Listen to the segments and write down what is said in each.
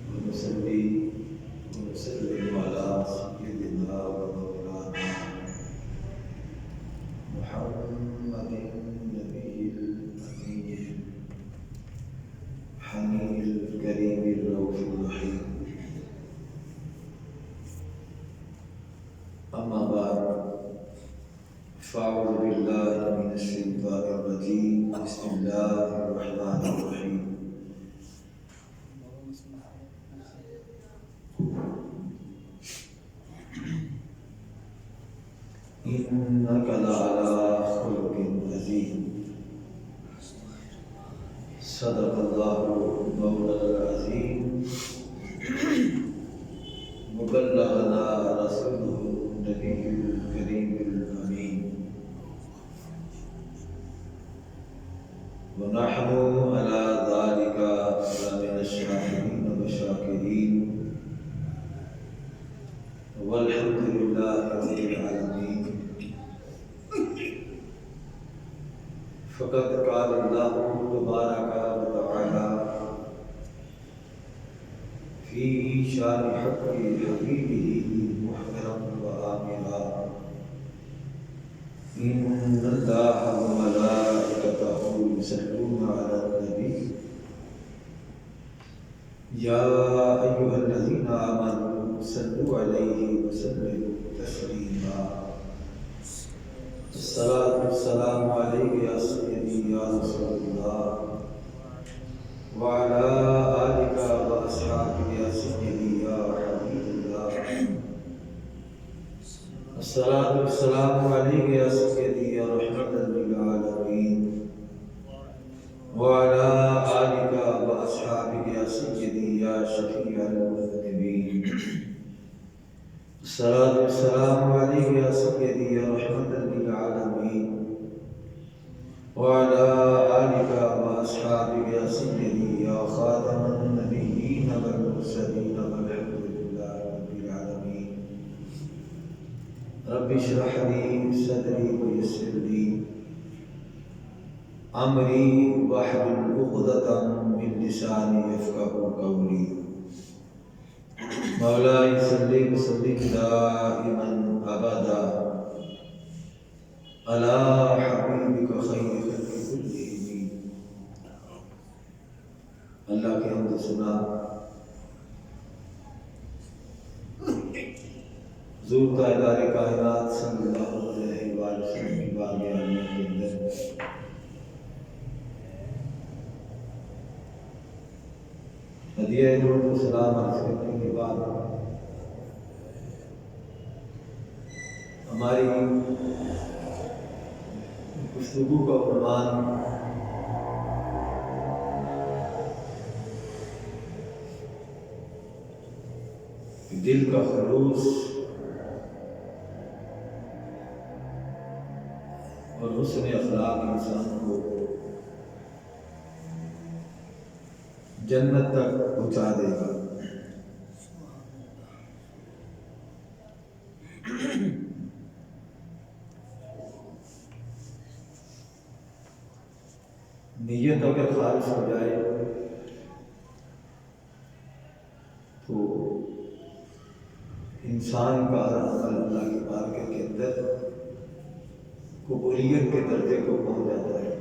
ونصلي ونسلم على سيدنا ومولانا محمد النبي الأمين حنين الكريم الرؤوف الرحيم. أما بعد فأعوذ بالله من الشيطان الرجيم. بسم الله الرحمن الرحيم. إنك لعلى خلق عظيم. صدق الله مولانا العظيم وبلغنا رسوله النبي الكريم الأمين ونحن على ذلك من الشاهدين والشاكرين والحمد لله رب العالمين. فقد قال الله تبارك وتعالى في شان حق حبيبه محترم وآمرا إن الله وملائكته يصلون على النبي يا أيها الذين آمنوا صلوا عليه وسلموا تسليما. الصلاة والسلام عليك يا سيدي يا رسول الله وعلى آلك وأصحابك يا سيدي يا حبيب الله. الصلاة والسلام عليك يا سيدي يا رحمة للعالمين وعلى آلك وأصحابك يا سيدي يا شفيع المذنبين. الصلاة والسلام عليك يا سيدي يا رحمة للعالمين وعلى آلك وأصحابك يا سيدي يا خاتم النبيين والمرسلين والحمد لله رب العالمين. رب اشرح لي صدري ويسر لي أمري واحلل عقدة من لساني يفقهوا قولي. مولاي صل وسلم دائما أبدا على حبيبك خير خلق كلهم. اللہ کے حمد سنا حضور تاجدار کائنات صلی اللہ علیہ وآلہ وسلم کی بارگاہ عالیہ کے اندر ہدیہ درود و سلام عرض کرنے کے بعد ہماری گفتگو کا عنوان دل کا خلوص اور حسن اخلاق انسان کو جنت تک پہنچا دے گا. نیت اگر خالص ہو جائے تو انسان کا ہر عمل اللہ کی بارگاہ کے اندر قبولیت کے درجے کو پہنچ جاتا ہے.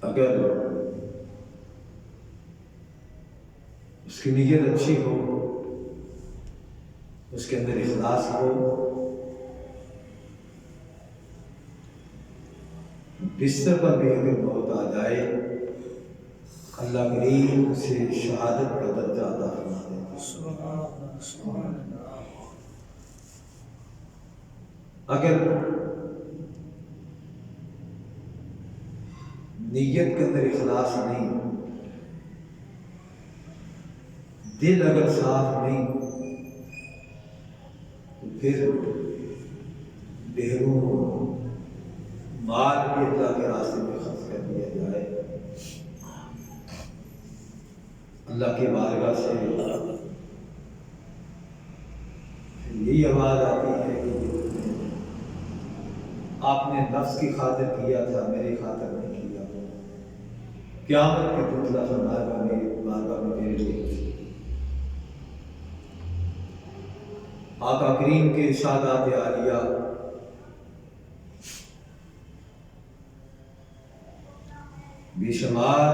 اگر اس کی نیت اچھی ہو، اس کے اندر اخلاص ہو، بستر پر بھی اگر موت آ جائے اللہ کریم سے شہادت کا درجہ عطا فرما دیتا ہے. اگر نیت کے اندر اخلاص نہیں، دل اگر صاف نہیں تو پھر بیرون مال بھی اللہ کے راستے میں خرچ کر دیا جائے، اللہ کی بارگاہ سے یہی آواز آتی ہے کہ آپ نے نفس کی خاطر کیا تھا، میری خاطر نہیں کیا، قیامت کے دن اللہ فرمائے گا میری بارگاہ میں میرے لیے۔ آقا کریم کے ارشادات عالیہ بے شمار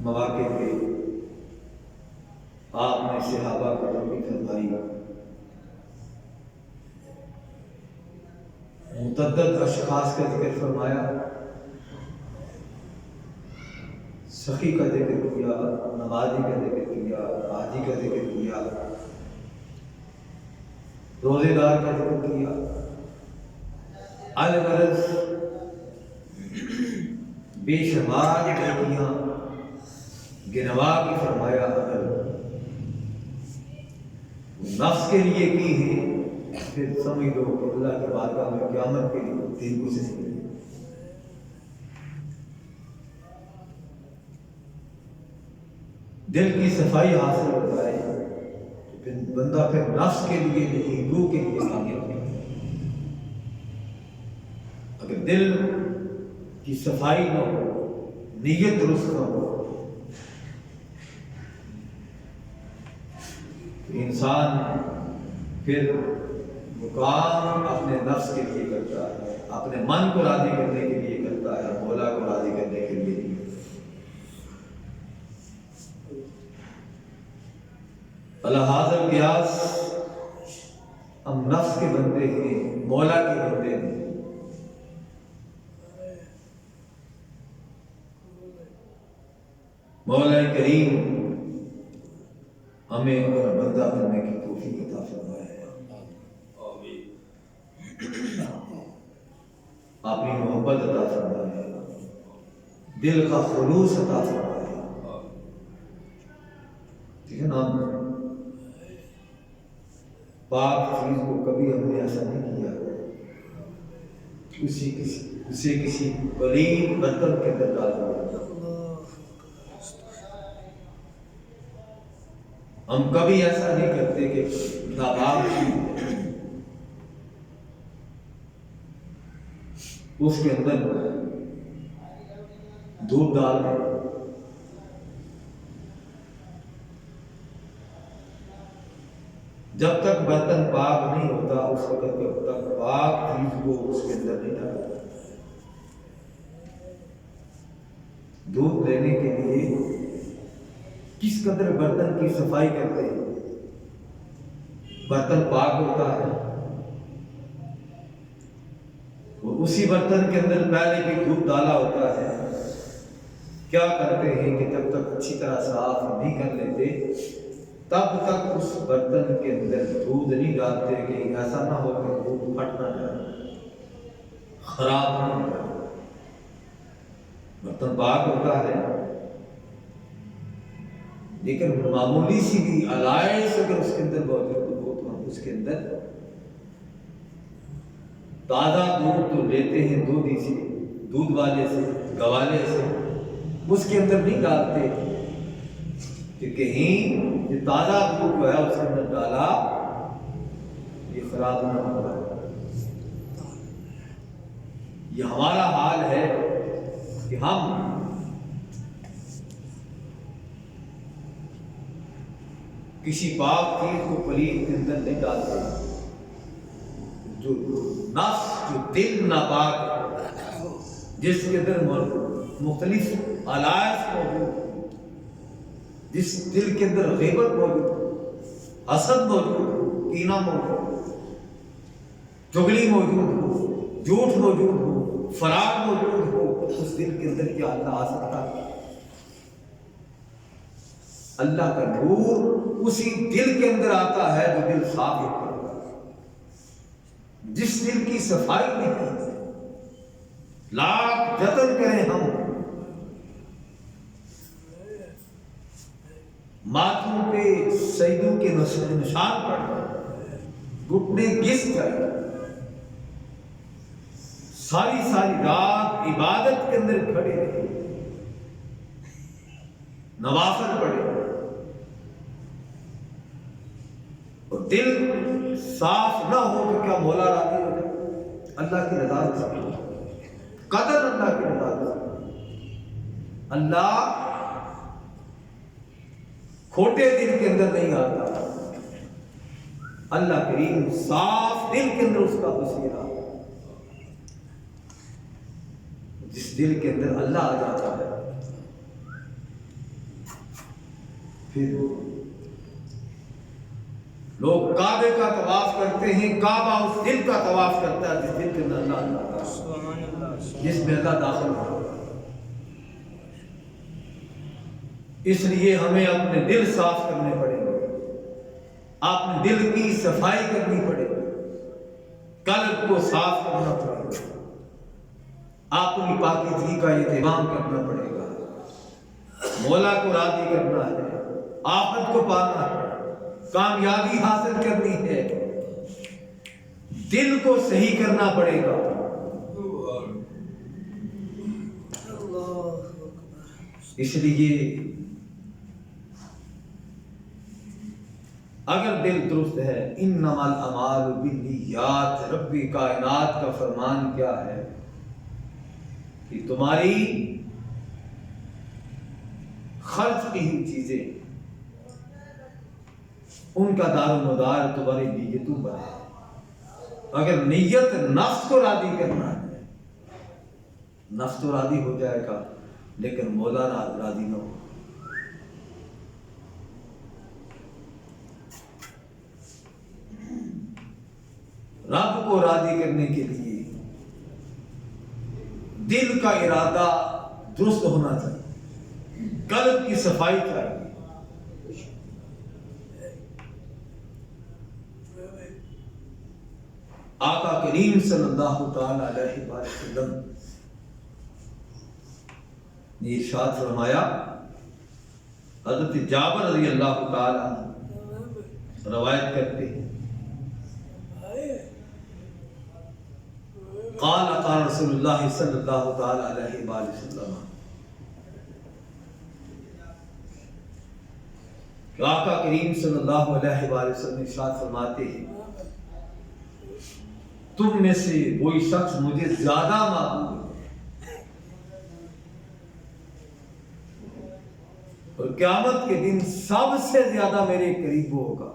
مواقع پہ آپ نے صحابہ کو تربیت فرمائی، متعدد اشخاص کا ذکر فرمایا، سخی کا ذکر کیا، نمازی کا ذکر کیا، حاجی کا ذکر کیا، روزے دار کا ذکر کیا، الغرض بے شمار نیکیاں گنوا کی فرمایا۔ اگر نفس کے لیے کی ہیں پھر سمجھ لو کہ اللہ کی بارگاہ میں قیامت کے لیے دل کو سے نہیں۔ دل کی صفائی حاصل ہو جائے تو بندہ پھر نفس کے لیے نہیں، روح کے لیے کامیاب ہے۔ اگر دل کی صفائی نہ ہو، نیت درست نہ ہو، انسان پھر مقام اپنے نفس کے لیے کرتا ہے، اپنے من کو راضی کرنے کے لیے کرتا ہے، مولا کو راضی کرنے کے لیے نہیں۔ الحاظ القیاس ہم نفس کے بندے ہیں، مولا کے بندے ہیں۔ مولا کریم ہمیں اور بندہ بننے کی توفیق عطا فرمائے، اپنی محبت عطا فرمائے، دل کا خلوص عطا فرمائے۔ ٹھیک ہے نا؟ پاک چیز کو کبھی ہم نے ایسا نہیں کیا اسے کسی پلید برتن کے اندر ڈال دیا۔ ہم کبھی ایسا نہیں کرتے کہ ناپاک چیز اس کے اندر دودھ ڈال دیں۔ جب تک برتن پاک نہیں ہوتا اس وقت تک پاک چیز کو اس کے اندر نہیں ڈالتا۔ دودھ لینے کے لیے کس قدر برتن کی صفائی کرتے ہیں، برتن پاک ہوتا ہے، اور اسی برتن کے اندر پہلے بھی دودھ ڈالا ہوتا ہے۔ کیا کرتے ہیں کہ جب تک اچھی طرح صاف نہیں کر لیتے تب تک اس برتن کے اندر دودھ نہیں ڈالتے کہ ایسا نہ ہو کہ دودھ پھٹ نہ جائے، خراب نہ ہو جائے۔ برتن پاک ہوتا ہے لیکن معمولی سی بھی علائش اگر اس کے اندر موجود ہو تو ہم اس کے اندر تازہ دودھ تو لیتے ہیں دودھی سے، دودھ والے سے، گوالے سے، اس کے اندر نہیں ڈالتے کہ کہیں یہ تازہ دودھ جو ہے اس کے اندر ڈالا یہ خراب نہ ہو جائے۔ یہ ہمارا حال ہے کہ ہم کسی پاک چیز کو پلید کے اندر نہیں ڈالتے۔ جو نفس، جو دل ناپاک، جس کے اندر مختلف علائش موجود ہیں، جس دل کے اندر غیبت موجود ہو، حسد موجود ہو، کینہ موجود ہو، چغلی موجود ہو، جھوٹ موجود ہو، فراق موجود ہو، اس دل کے اندر کیا اللہ آ سکتا ہے؟ اللہ کا نور اسی دل کے اندر آتا ہے جو دل صاف ہوتا ہے، جس دل کی صفائی نہیں ہے۔ لاکھ جتن کریں ہم، ماتھوں پہ سجدوں کے نشان پڑ، گھٹنے گھس جائے، ساری رات عبادت کے اندر کھڑے رہے، نوافل پڑھے، اور دل صاف نہ ہو تو کیا مولا راضی ہو جائے؟ اللہ کی رضا سے قدر، اللہ کی رضا سے اللہ کھوٹے دل کے اندر نہیں آتا، اللہ کریم صاف دل کے اندر اس کا بسیرا، جس دل کے اندر اللہ آ جاتا ہے پھر لوگ کعبے کا طواف کرتے ہیں، کعبہ اس دل کا طواف کرتا ہے جس دل کے اندر اللہ آ جاتا ہے، جس میں اللہ داخل ہو۔ اس لیے ہمیں اپنے دل صاف کرنے پڑیں گے، اپنے دل کی صفائی کرنی پڑے گی، قلب کو صاف کرنا پڑے گا، اپنی پاکیزگی کا اہتمام کرنا پڑے گا، مولا کو راضی کرنا ہے، آفت کو پانا ہے، کامیابی حاصل کرنی ہے، دل کو صحیح کرنا پڑے گا۔ اس لیے اگر دل درست ہے، انما الاعمال بالنیات، ربی کائنات کا فرمان کیا ہے کہ تمہاری خرچ کی ہوئی چیزیں ان کا دار و مدار تمہاری نیتوں پر ہے۔ اگر نیت نفس کو راضی کرنا ہے، نفس تو راضی ہو جائے گا لیکن مولا راضی نہ ہو۔ رب کو راضی کرنے کے لیے دل کا ارادہ درست ہونا چاہیے، قلب کی صفائی چاہیے۔ آقا کریم صلی اللہ تعالی علیہ وسلم نے ارشاد فرمایا، حضرت جابر رضی اللہ تعالی عنہ روایت کرتے ہیں، قال قال رسول اللہ صلی اللہ تعالی علیہ وآلہ وسلم، کہ آقا کریم صلی اللہ علیہ وآلہ وسلم ارشاد فرماتے ہیں، تم میں سے کوئی شخص مجھے زیادہ محبوب ہے اور قیامت کے دن سب سے زیادہ میرے قریب وہ ہوگا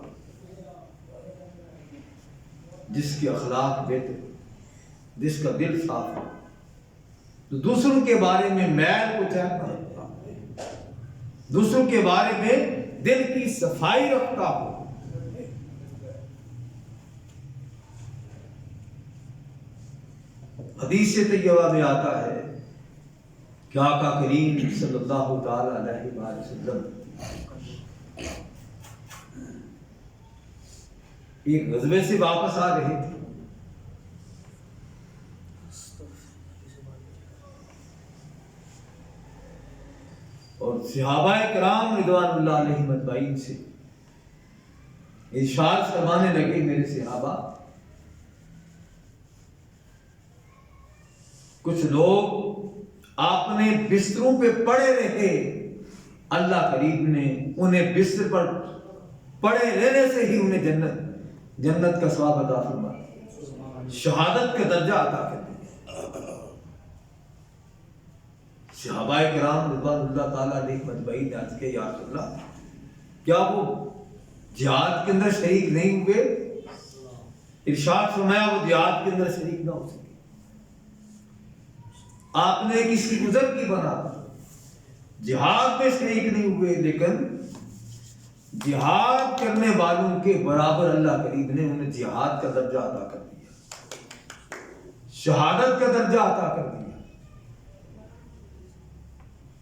جس کے اخلاق بہتر، جس کا دل صاف ہو، تو دوسروں کے بارے میں میل کو چاہتا ہے، دوسروں کے بارے میں دل کی صفائی رکھتا ہو۔ حدیث طیبہ میں آتا ہے کہ آقا کریم صلی اللہ تعالی علیہ وآلہ وسلم ایک غزوے سے واپس آ رہے تھے، اور صحابہ کرام رضوان اللہ علیہم اجمعین سے ارشاد فرمانے لگے، میرے صحابہ، کچھ لوگ اپنے بستروں پہ پڑے رہے، اللہ کریم نے انہیں بستر پر پڑے رہنے سے ہی انہیں جنت کا ثواب عطا فرمایا، شہادت کا درجہ عطا کر دیا۔ صحابہ کرام رضوان اللہ تعالیٰ علیہ مجمعین نے عرض کیا، یا رسول اللہ، کیا وہ جہاد کے اندر شریک نہیں ہوئے؟ ارشاد فرمایا، وہ جہاد کے اندر شریک نہ ہو سکے، آپ نے کسی گزر کی بنا، جہاد میں شریک نہیں ہوئے، لیکن جہاد کرنے والوں کے برابر اللہ کریم نے انہیں جہاد کا درجہ عطا کر دیا، شہادت کا درجہ عطا کر دیا۔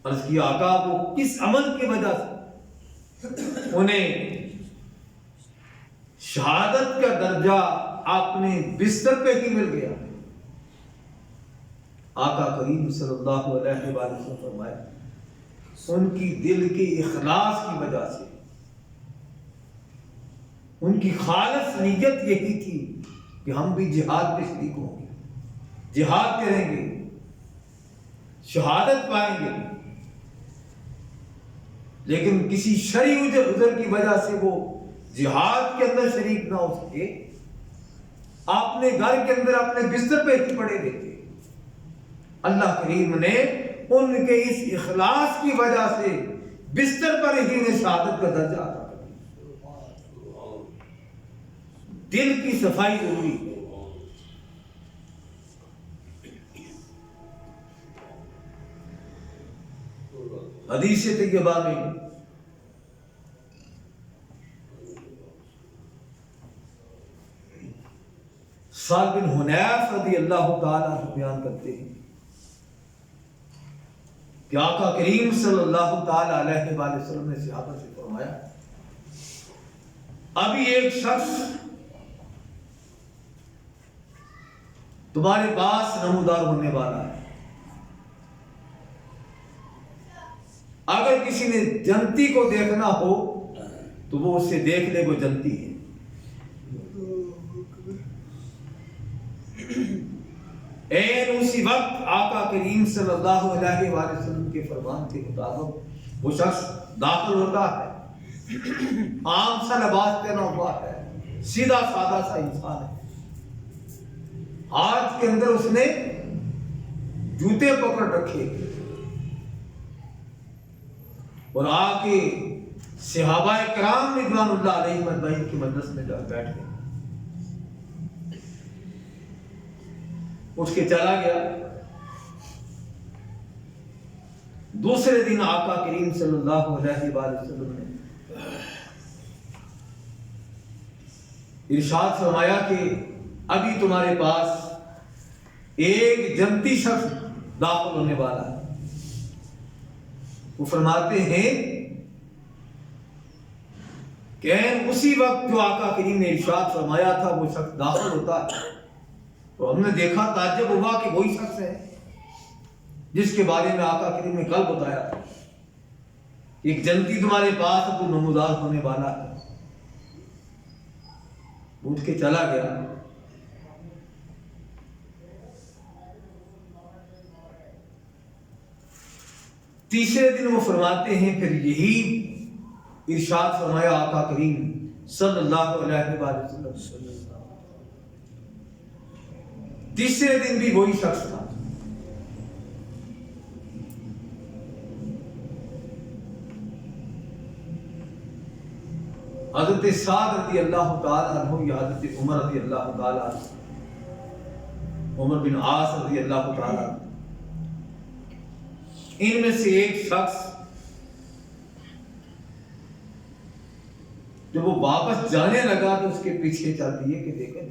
عرض کیا، آقا وہ کس عمل کی وجہ سے انہیں شہادت کا درجہ اپنے بستر پہ ہی مل گیا؟ آقا کریم صلی اللہ علیہ وآلہ وسلم فرمایا، ان کی دل کے اخلاص کی وجہ سے، ان کی خالص نیت یہی تھی کہ ہم بھی جہاد میں شریک ہوں گے، جہاد کریں گے، شہادت پائیں گے، لیکن کسی شرعی عذر کی وجہ سے وہ جہاد کے اندر شریک نہ ہو سکے، اپنے گھر کے اندر اپنے بستر پہ ہی پڑے رہتے، اللہ کریم نے ان کے اس اخلاص کی وجہ سے بستر پر ہی انہیں شہادت کا درجہ عطا کر دیا۔ دل کی صفائی ضروری ہے۔ حدیث طیبہ میں سعد بن حنیف رضی اللہ تعالیٰ عنہ بیان کرتے ہیں کہ آقا کریم صلی اللہ تعالیٰ علیہ وآلہ وسلم نے صحابہ سے فرمایا، ابھی ایک شخص تمہارے پاس نمودار ہونے والا ہے، اگر کسی نے جنتی کو دیکھنا ہو تو وہ اسے دیکھ لے، وہ جنتی ہے۔ این اسی وقت آقا کریم صلی اللہ علیہ وآلہ وسلم کے فرمان کے مطابق وہ شخص داخل ہوتا ہے، عام سا لباس پہنا ہوا ہے، سیدھا سادہ سا انسان ہے، ہاتھ کے اندر اس نے جوتے پکڑ رکھے اور آ کے صحابہ کرام رضوان اللہ علیہم اجمعین کی مجلس میں جا بیٹھ گئے، اٹھ کے چلا گیا۔ دوسرے دن آقا کریم صلی اللہ علیہ وآلہ وسلم نے ارشاد فرمایا کہ ابھی تمہارے پاس ایک جنتی شخص داخل ہونے والا ہے۔ وہ فرماتے ہیں کہ اسی وقت جو آقا کریم نے ارشاد فرمایا تھا وہ شخص داخل ہوتا ہے، تو ہم نے دیکھا، تعجب ہوا کہ وہی شخص ہے جس کے بارے میں آقا کریم نے کل بتایا تھا، ایک جنتی تمہارے پاس تو نمودار ہونے والا ہے۔ اٹھ کے چلا گیا۔ تیسرے دن وہ فرماتے ہیں پھر یہی ارشاد فرمایا آقا کریم صلی اللہ علیہ وآلہ وسلم، تیسرے دن بھی وہی شخص تھا۔ حضرت سعد رضی اللہ تعالی عنہ یا حضرت عمر رضی اللہ تعالی عنہ، عمر بن عاص رضی اللہ تعالی عنہ، ان میں سے ایک شخص جب وہ واپس جانے لگا تو اس کے پیچھے چل دیے کہ دیکھیں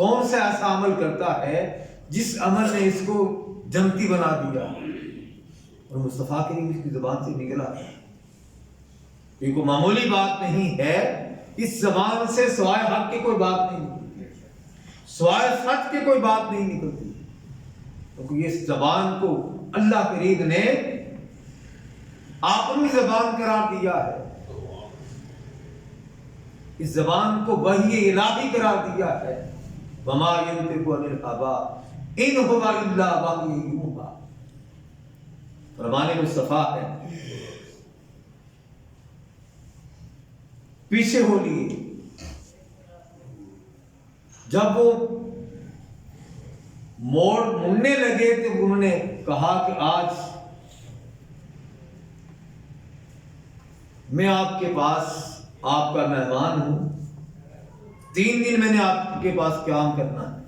کون سا ایسا عمل کرتا ہے جس عمل نے اس کو جنتی بنا دیا، اور مصطفیٰ کریم اس کی زبان سے نکلا، یہ کوئی معمولی بات نہیں ہے، اس زبان سے سوائے حق کی کوئی بات نہیں نکلتی، سوائے سچ کی کوئی بات نہیں نکلتی، کیونکہ اس زبان کو اللہ کریم نے اپنی زبان قرار دیا ہے، اس زبان کو وحی الہی قرار دیا ہے۔ وما ينطق عن الهوى ان هو الا وحی یوحی، فرمان مصطفیٰ ہے۔ پیچھے ہو لیے، جب وہ مڑنے لگے تو انہوں نے کہا کہ آج میں آپ کے پاس آپ کا مہمان ہوں، 3 دن میں نے آپ کے پاس قیام کرنا ہے۔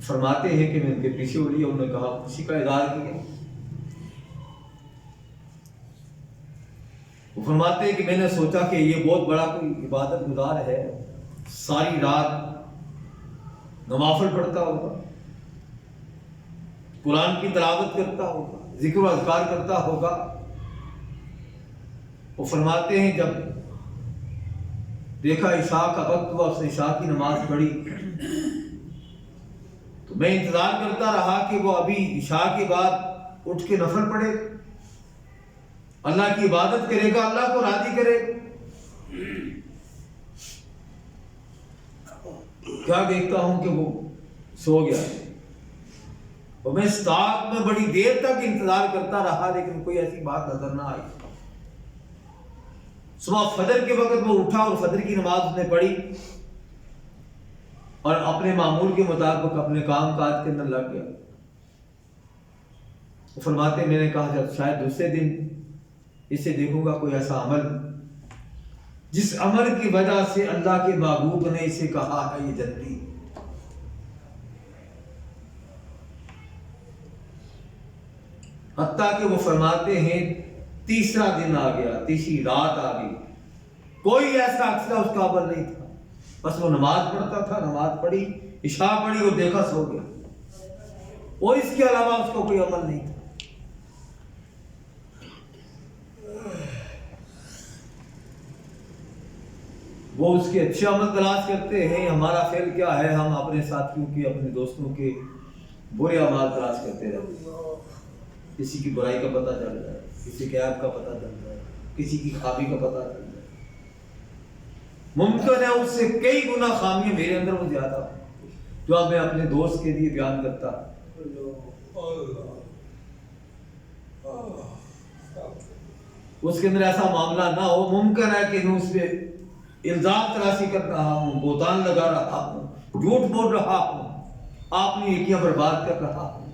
فرماتے ہیں کہ میں ان کے پیچھے ہو لیا، انہوں نے کہا خوشی کا اظہار کیا۔ وہ فرماتے ہیں کہ میں نے سوچا کہ یہ بہت بڑا کوئی عبادت گزار ہے، ساری رات نوافل پڑھتا ہوگا، قرآن کی تلاوت کرتا ہوگا، ذکر و اذکار کرتا ہوگا۔ وہ فرماتے ہیں جب دیکھا عشاء کا وقت ہوا، اس نے عشاء کی نماز پڑھی، تو میں انتظار کرتا رہا کہ وہ ابھی عشاء کے بعد اٹھ کے نفل پڑھے، اللہ کی عبادت کرے گا، اللہ کو راضی کرے۔ کیا دیکھتا ہوں کہ وہ سو گیا، اور میں اس طاق میں بڑی دیر تک انتظار کرتا رہا لیکن کوئی ایسی بات نظر نہ آئی۔ صبح فجر کے وقت وہ اٹھا اور فجر کی نماز اس نے پڑھی اور اپنے معمول کے مطابق اپنے کام کاج کے اندر لگ گیا۔ وہ فرماتے میں نے کہا جب شاید دوسرے دن اسے دیکھوں گا کوئی ایسا عمل جس عمل کی وجہ سے اللہ کے محبوب نے اسے کہا ہے یہ جنتی۔ حتیٰ کہ وہ فرماتے ہیں تیسرا دن آ گیا، تیسری رات آ گئی، کوئی ایسا اکثر اس کا عمل نہیں تھا، بس وہ نماز پڑھتا تھا، نماز پڑھی، عشاء پڑھی اور دیکھا سو گیا، اور اس کے علاوہ اس کو کوئی عمل نہیں تھا۔ وہ اس کے اچھے عمل تلاش کرتے ہیں، ہمارا فعل کیا ہے؟ ہم اپنے ساتھیوں کے، اپنے دوستوں کے برے اعمال تلاش کرتے رہتے ہیں۔ کسی کی برائی کا پتہ چل رہا ہے، کسی کے عیب کا پتہ چل رہا ہے، کسی کی خامی کا پتہ چل رہا ہے، ممکن ہے اس سے کئی گنا خامیاں میرے اندر وہ زیادہ جو اب میں اپنے دوست کے لیے بیان کرتا، اس کے اندر ایسا معاملہ نہ ہو۔ ممکن ہے کہ میں اس پہ الزام تراشی کر رہا ہوں، بہتان لگا رہا ہوں، جھوٹ بول رہا ہوں، اپنی نیکیاں برباد کر رہا ہوں،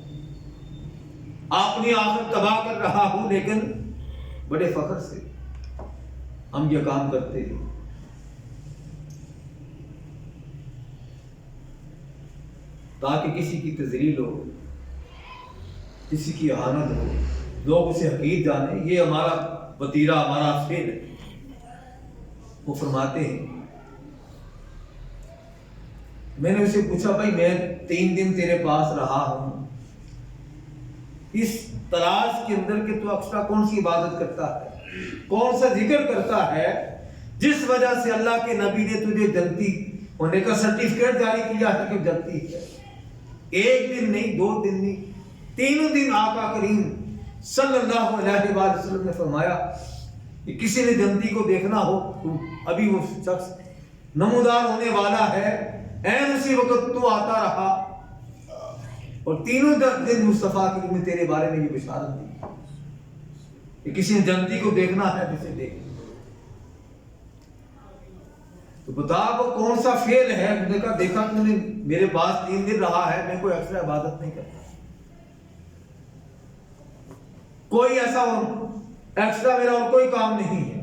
اپنی آخرت تباہ کر رہا ہوں، لیکن بڑے فخر سے ہم یہ کام کرتے ہیں۔ تاکہ کسی کی تذلیل ہو، کسی کی اہانت ہو، لوگ اسے حقیر جانے، یہ ہمارا وتیرہ، ہمارا فعل ہے۔ وہ فرماتے ہیں میں نے اسے پوچھا بھائی میں 3 دن تیرے پاس رہا ہوں، اس تلاش کے اندر کہ تو اکثر کون سی عبادت کرتا ہے، کون سا ذکر کرتا ہے جس وجہ سے اللہ کے نبی نے تجھے جنتی ہونے کا سرٹیفکیٹ جاری کیا ہے کہ جنتی ہے؟ 1 دن نہیں، 2 دن نہیں، 3 دن آقا کریم صلی اللہ علیہ وآلہ وسلم نے فرمایا کہ کسی نے جنتی کو دیکھنا ہو تو ابھی وہ شخص نمودار ہونے والا ہے، این اسی وقت تو آتا رہا، اور 3 دن مصطفیٰ کریم نے تیرے بارے میں یہ بشارت دی کہ کسی نے جنتی کو دیکھنا ہے تو اسے دیکھ۔ تو بتا وہ کون سا فعل ہے؟ میں نے کہا دیکھا تو نے میرے پاس 3 دن رہا ہے، میں کوئی ایکسٹرا عبادت نہیں کرتا، کوئی ایسا ایکسٹرا میرا اور کوئی کام نہیں ہے۔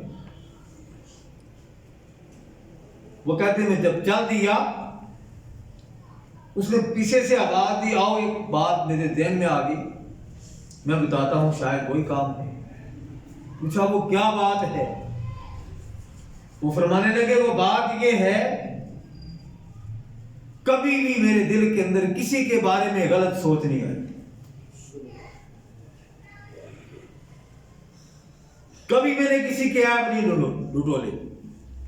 وہ کہتے ہیں جب چل دیا، اس نے پیچھے سے آواز دی، آؤ ایک بات میرے ذہن میں آ گئی، میں بتاتا ہوں، شاید کوئی کام نہیں۔ پوچھا وہ کیا بات ہے؟ وہ فرمانے لگے وہ بات یہ ہے کبھی بھی میرے دل کے اندر کسی کے بارے میں غلط سوچ نہیں آئی، کبھی میں نے کسی کے عیب نہیں ڈٹولے،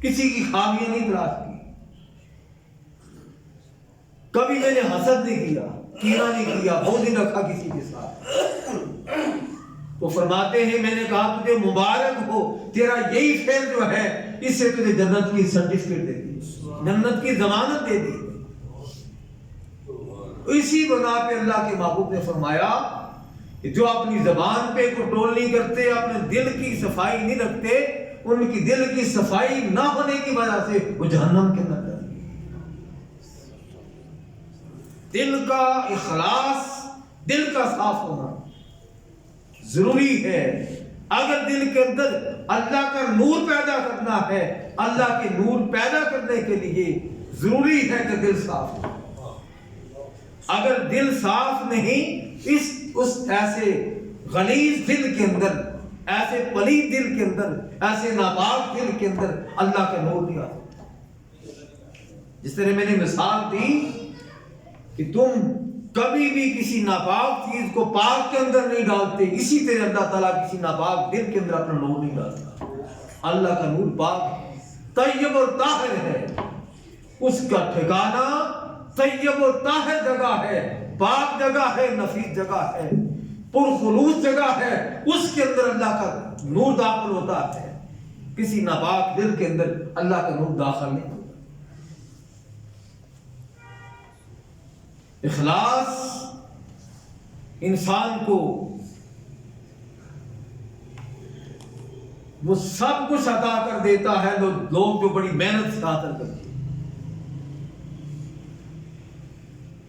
کسی کی خامیاں نہیں تلاش کی، کبھی میں نے حسد نہیں کیا، کینہ نہیں کیا، بغض نہیں رکھا کسی کے ساتھ۔ وہ فرماتے ہیں میں نے کہا تجھے مبارک ہو، تیرا یہی فعل جو ہے اس سے تجھے جنت کی سرٹیفکیٹ دے دی، جنت کی ضمانت دے دی۔ اسی بنا پہ اللہ کے محبوب نے فرمایا کہ جو اپنی زبان پہ کنٹرول نہیں کرتے، اپنے دل کی صفائی نہیں رکھتے، ان کی دل کی صفائی نہ ہونے کی وجہ سے وہ جہنم کے اندر جائیں گے۔ دل کا اخلاص، دل کا صاف ہونا ضروری ہے۔ اگر دل کے اندر اللہ کا نور پیدا کرنا ہے، اللہ کے نور پیدا کرنے کے لیے ضروری ہے کہ دل صاف ہو۔ اگر دل صاف نہیں، اس ایسے غلیظ دل کے اندر، ایسے پلید دل کے اندر، ایسے ناپاک دل کے اندر اللہ کا نور نہیں آتا۔ جس طرح میں نے مثال دی کہ تم کبھی بھی کسی ناپاک چیز کو پاک کے اندر نہیں ڈالتے، اسی طرح اللہ تعالیٰ کسی ناپاک دل کے اندر اپنا نور نہیں ڈالتا۔ اللہ کا نور پاک ہے، طیب اور طاہر ہے، اس کا ٹھکانہ طیب اور طاہر جگہ ہے، پاک جگہ ہے، نفیس جگہ ہے، پرخلوص جگہ ہے، اس کے اندر اللہ کا نور داخل ہوتا ہے۔ کسی ناپاک دل کے اندر اللہ کا نور داخل نہیں ہوتا۔ اخلاص انسان کو وہ سب کچھ عطا کر دیتا ہے لوگ جو بڑی محنت سے حاصل کرتے ہیں۔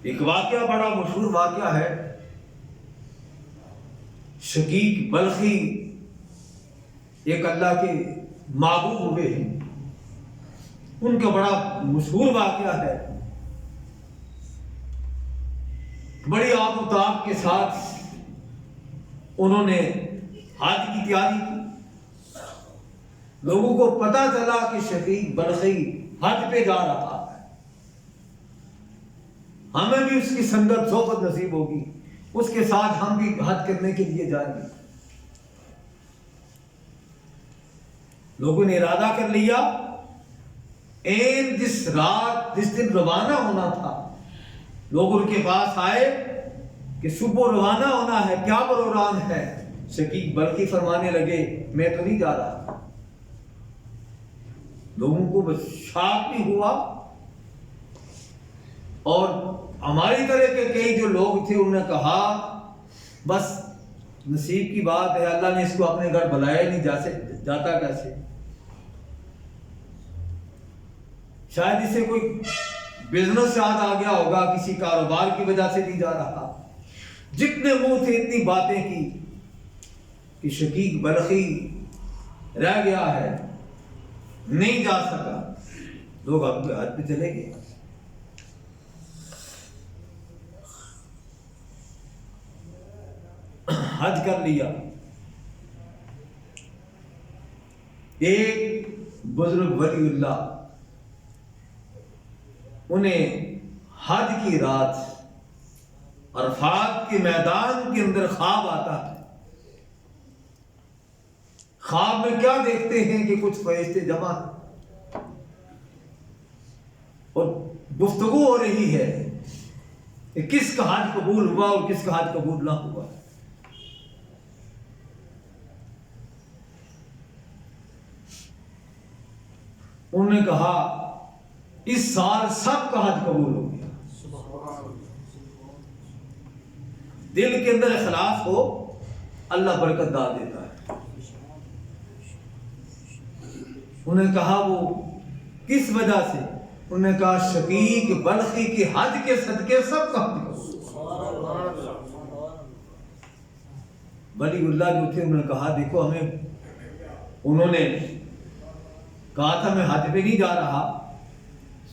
ایک واقعہ بڑا مشہور واقعہ ہے، شقیق بلخی ایک اللہ کے معبود ہوئے ہیں، ان کا بڑا مشہور واقعہ ہے۔ بڑی آب و تاب کے ساتھ انہوں نے حج کی تیاری کی۔ لوگوں کو پتہ چلا کہ شقیق بلخی حج پہ جا رہا ہے، ہمیں بھی اس کی سنگت صحبت نصیب ہوگی، اس کے ساتھ ہم بھی حج کرنے کے لیے جائیں گے۔ لوگوں نے ارادہ کر لیا، جس دن روانہ ہونا تھا، لوگ ان کے پاس آئے کہ صبح روانہ ہونا ہے، کیا پروگرام ہے؟ شقیق بلخی فرمانے لگے میں تو نہیں جا رہا۔ لوگوں کو بس شاک بھی ہوا، اور ہماری طرح کے کئی جو لوگ تھے انہوں نے کہا بس نصیب کی بات ہے، اللہ نے اس کو اپنے گھر بلایا نہیں، جاتا کیسے؟ شاید اسے کوئی بزنس یاد آ گیا ہوگا، کسی کاروبار کی وجہ سے نہیں جا رہا۔ جتنے منہ تھے اتنی باتیں کی کہ شقیق بلخی رہ گیا ہے، نہیں جا سکا۔ لوگ اپنے حج پہ چلے گئے۔ حج کر لیا۔ ایک بزرگ ولی اللہ، انہیں حج کی رات عرفات کے میدان کے اندر خواب آتا ہے۔ خواب میں کیا دیکھتے ہیں کہ کچھ فرشتے جمع ہیں اور گفتگو ہو رہی ہے کہ کس کا حج قبول ہوا اور کس کا حج قبول نہ ہوا۔ انہوں نے کہا اس سال سب کا حج قبول ہو گیا۔ دل کے اندر اخلاص ہو، اللہ برکت ڈال دیتا ہے۔ انہوں نے کہا وہ کس وجہ سے؟ انہوں نے کہا شقیق بلخی کے حج کے صدقے سب کا حج قبول۔ ولی اللہ جو تھے انہوں نے کہا دیکھو انہوں نے کہا تھا میں حج پہ نہیں جا رہا،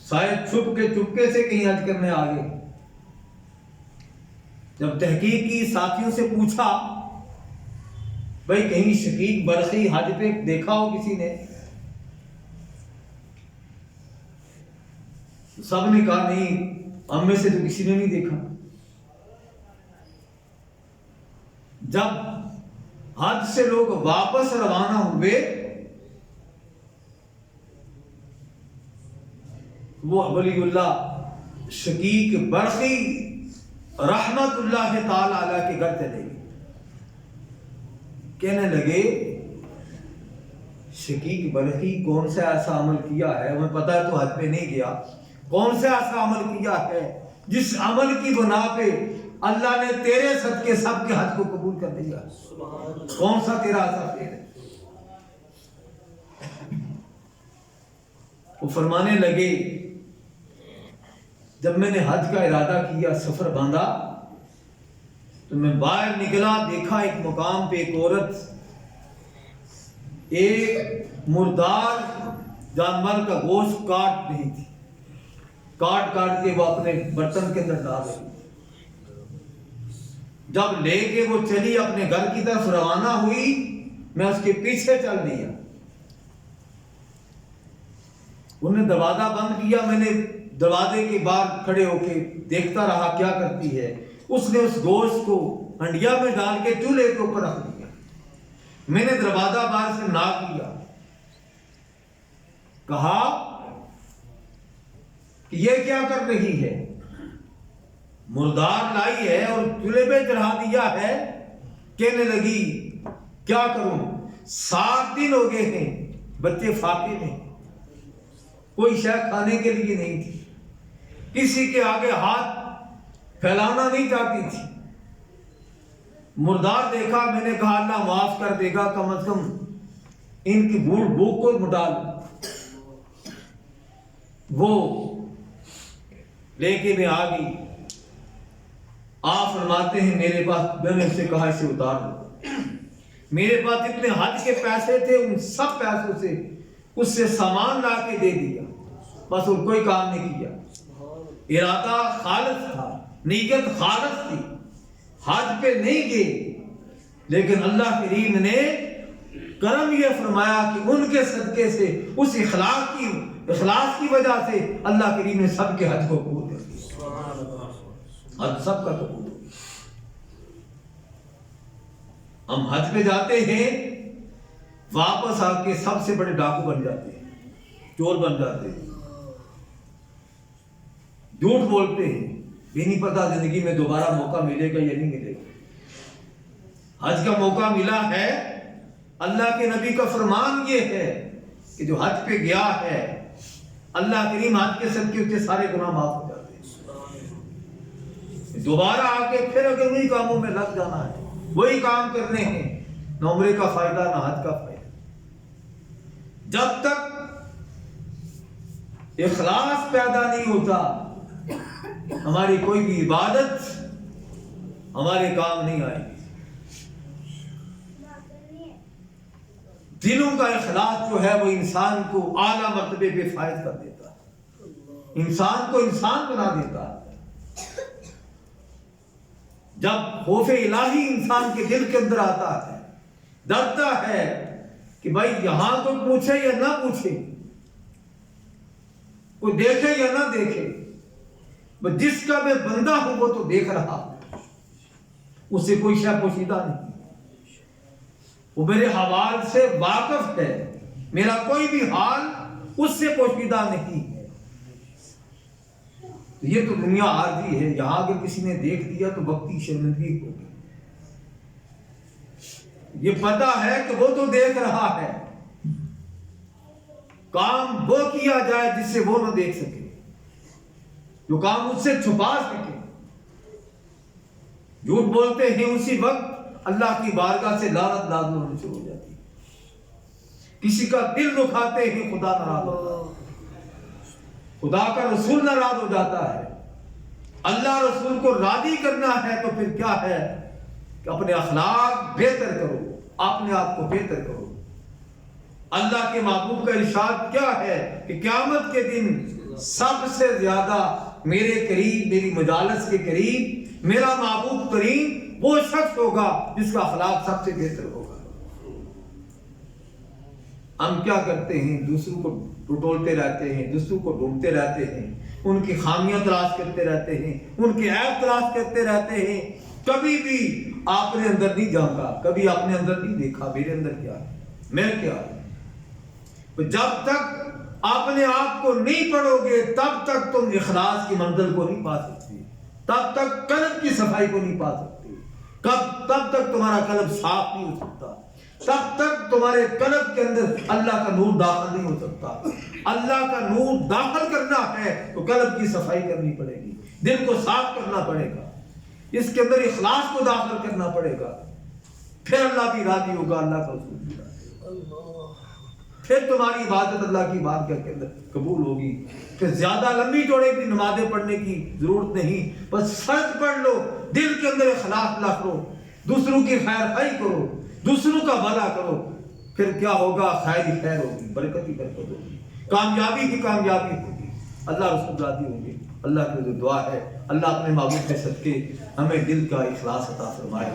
شاید چپکے سے کہیں حج کرنے آ گئے۔ جب تحقیق کی، ساتھیوں سے پوچھا بھائی کہیں شقیق بلخی حج پہ دیکھا ہو کسی نے؟ سب نے کہا نہیں، ہم میں سے تو کسی نے نہیں دیکھا۔ جب حج سے لوگ واپس روانہ ہوئے، وہ ولی اللہ شقیق بلخی رحمت اللہ تعالی علیہ کے گھر چلے گئے۔ کہنے لگے شقیق بلخی کون سا ایسا عمل کیا ہے، ہمیں پتا ہے تو حج پہ نہیں گیا، کون سا ایسا عمل کیا ہے جس عمل کی بنا پہ اللہ نے تیرے صدقے سب کے حج کو قبول کر دیا؟ کون سا تیرا ایسا خیر ہے؟ وہ فرمانے لگے جب میں نے حج کا ارادہ کیا، سفر باندھا، تو میں باہر نکلا، دیکھا ایک مقام پہ ایک عورت ایک مردار جانور کا گوشت کاٹ رہی تھی، کاٹ کے وہ اپنے برتن کے اندر ڈال رہی۔ جب لے کے وہ چلی اپنے گھر کی طرف روانہ ہوئی، میں اس کے پیچھے چل دیا۔ انہوں نے دروازہ بند کیا، میں نے دروازے کے باہر کھڑے ہو کے دیکھتا رہا کیا کرتی ہے۔ اس نے اس گوشت کو ہنڈیا میں ڈال کے چولہے کے اوپر رکھ دیا۔ میں نے دروازہ باہر سے ناک لیا، کہا کہ یہ کیا کر رہی ہے؟ مردار لائی ہے اور چولہے پہ چڑھا دیا ہے۔ کہنے لگی کیا کروں، 7 دن ہو گئے ہیں، بچے فاقے میں، کوئی شے کھانے کے لیے نہیں تھی، کسی کے آگے ہاتھ پھیلانا نہیں چاہتی تھی۔ مردار دیکھا، میں نے کہا اللہ معاف کر دے گا، کم از کم ان کی بھوک کو مٹا لوں۔ وہ لے کے میں آ گئی۔ آپ فرماتے ہیں میرے پاس، میں نے اس سے کہا اسے اتار دو۔ میرے پاس جتنے حج کے پیسے تھے ان سب پیسوں سے اس سے سامان لا کے دے دیا، بس اور کوئی کام نہیں کیا۔ ارادہ خالص تھا، نیت خالص تھی، حج پہ نہیں گئے، لیکن اللہ کریم نے کرم یہ فرمایا کہ ان کے صدقے سے، اس اخلاص کی وجہ سے اللہ کریم نے سب کے حج کو قبول کر دیا، حج سب کا قبول۔ ہم حج پہ جاتے ہیں، واپس آ کے سب سے بڑے ڈاکو بن جاتے ہیں، چور بن جاتے ہیں، جھوٹ بولتے ہیں، یہ نہیں پتا زندگی میں دوبارہ موقع ملے گا یا نہیں ملے گا۔ حج کا موقع ملا ہے، اللہ کے نبی کا فرمان یہ ہے کہ جو حج پہ گیا ہے اللہ کریم حج کے صدقے اس کے سارے گناہ معاف ہو جاتے ہیں۔ دوبارہ آ کے پھر اگر وہی کاموں میں لگ جانا ہے، وہی کام کرنے ہیں، نہ عمرے کا فائدہ نہ حج کا فائدہ۔ جب تک اخلاص پیدا نہیں ہوتا ہماری کوئی بھی عبادت ہمارے کام نہیں آئے گی۔ دلوں کا اخلاص جو ہے وہ انسان کو اعلیٰ مرتبے پہ فائز کر دیتا ہے، انسان کو انسان بنا دیتا ہے۔ جب خوف الہی انسان کے دل کے اندر آتا ہے، ڈرتا ہے کہ بھائی یہاں کوئی پوچھے یا نہ پوچھے، کوئی دیکھے یا نہ دیکھے، جس کا میں بندہ ہوں وہ تو دیکھ رہا، اس سے کوئی شے پوشیدہ نہیں، وہ میرے حوال سے واقف ہے، میرا کوئی بھی حال اس سے پوشیدہ نہیں ہے۔ یہ تو دنیا عارضی ہے، یہاں اگر کسی نے دیکھ لیا تو وقتی شرمندگی ہوگی۔ یہ پتہ ہے کہ وہ تو دیکھ رہا ہے، کام وہ کیا جائے جس سے وہ نہ دیکھ سکے، جو کام اس سے چھپا سکے۔ جھوٹ بولتے ہیں اسی وقت اللہ کی بارگاہ سے لعنت نازل ہونے شروع ہو جاتی ہے۔ کسی کا دل دکھاتے ہیں، خدا ناراض ہوتا ہے، خدا کا رسول ناراض ہو جاتا ہے۔ اللہ رسول کو راضی کرنا ہے تو پھر کیا ہے کہ اپنے اخلاق بہتر کرو، اپنے آپ کو بہتر کرو۔ اللہ کے محبوب کا ارشاد کیا ہے کہ قیامت کے دن سب سے زیادہ میرے قریب، میری مجالس کے قریب میرا محبوب ترین وہ شخص ہوگا جس کا اخلاق سب سے بہتر ہوگا۔ ہم کیا کرتے ہیں؟ دوسروں کو ٹٹولتے رہتے ہیں، دوسروں کو ڈھونڈتے رہتے ہیں، ان کی خامیاں تلاش کرتے رہتے ہیں، ان کے عیب تلاش کرتے رہتے ہیں۔ کبھی بھی آپ نے اندر نہیں جھانکا، کبھی آپ نے اندر نہیں دیکھا میرے اندر کیا ہے، میں کیا ہے۔ جب تک اپنے آپ کو نہیں پڑھو گے تب تک تم اخلاص کی منزل کو نہیں پا سکتے، تب تک قلب کی صفائی کو نہیں پا سکتے، تب تک تمہارا قلب صاف نہیں ہو سکتا، تب تک تمہارے قلب کے اندر اللہ کا نور داخل نہیں ہو سکتا۔ اللہ کا نور داخل کرنا ہے تو قلب کی صفائی کرنی پڑے گی، دل کو صاف کرنا پڑے گا، اس کے اندر اخلاص کو داخل کرنا پڑے گا، پھر اللہ بھی راضی ہوگا، اللہ کا رسول بھی راضی ہوگا، پھر تمہاری عبادت اللہ کی بارگاہ کے اندر قبول ہوگی۔ پھر زیادہ لمبی چوڑے کی نمازیں پڑھنے کی ضرورت نہیں، بس فرض پڑھ لو، دل کے اندر اخلاص رکھو، دوسروں کی خیر خواہی کرو، دوسروں کا بھلا کرو، پھر کیا ہوگا؟ خیر ہی خیر ہوگی، برکت ہی برکت ہوگی، کامیابی ہی کامیابی ہوگی، اللہ رسول راضی ہوں گے۔ اللہ کی دعا ہے اللہ اپنے محبوب کے صدقے ہمیں دل کا اخلاص عطا فرمائے۔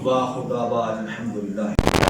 واہ خدا الحمدللہ۔